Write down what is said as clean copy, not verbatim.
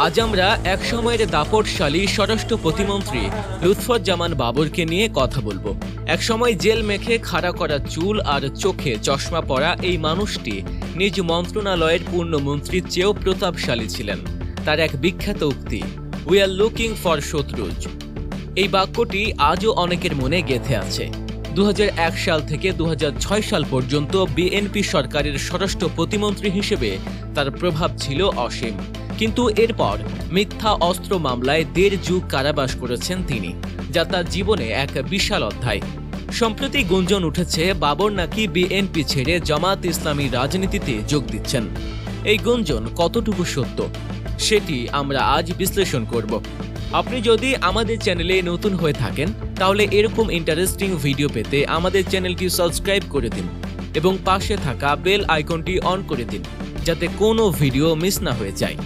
আজ আমরা এক সময়ের দাপটশালী স্বরাষ্ট্র প্রতিমন্ত্রী লুৎফুজ্জামান বাবরকে নিয়ে কথা বলবো। এক সময় জেল মেখে খাড়া করা চুল আর চোখে চশমা পরা এই মানুষটি নিজ মন্ত্রণালয়ের পূর্ণমন্ত্রীর চেয়েও প্রতাপশালী ছিলেন। তার এক বিখ্যাত উক্তি, উই আর লুকিং ফর শত্রুজ। এই বাক্যটি আজও অনেকের মনে গেঁথে আছে। 2001 সাল থেকে 2006 সাল পর্যন্ত বিএনপি সরকারের স্বরাষ্ট্র প্রতিমন্ত্রী হিসেবে তার প্রভাব ছিল অসীম, কিন্তু এরপর মিথ্যা অস্ত্র মামলায় 1.5 যুগ কারাবাস করেছেন তিনি, যা তার জীবনে এক বিশাল অধ্যায়। সম্প্রতি গুঞ্জন উঠেছে বাবর নাকি বিএনপি ছেড়ে জামায়াত ইসলামী রাজনীতিতে যোগ দিচ্ছেন। এই গুঞ্জন কতটুকু সত্য সেটি আমরা আজ বিশ্লেষণ করব। আপনি যদি আমাদের চ্যানেলে নতুন হয়ে থাকেন তাহলে এরকম ইন্টারেস্টিং ভিডিও পেতে আমাদের চ্যানেলটি সাবস্ক্রাইব করে দিন এবং পাশে থাকা বেল আইকনটি অন করে দিন যাতে কোনো ভিডিও মিস না হয়ে যায়।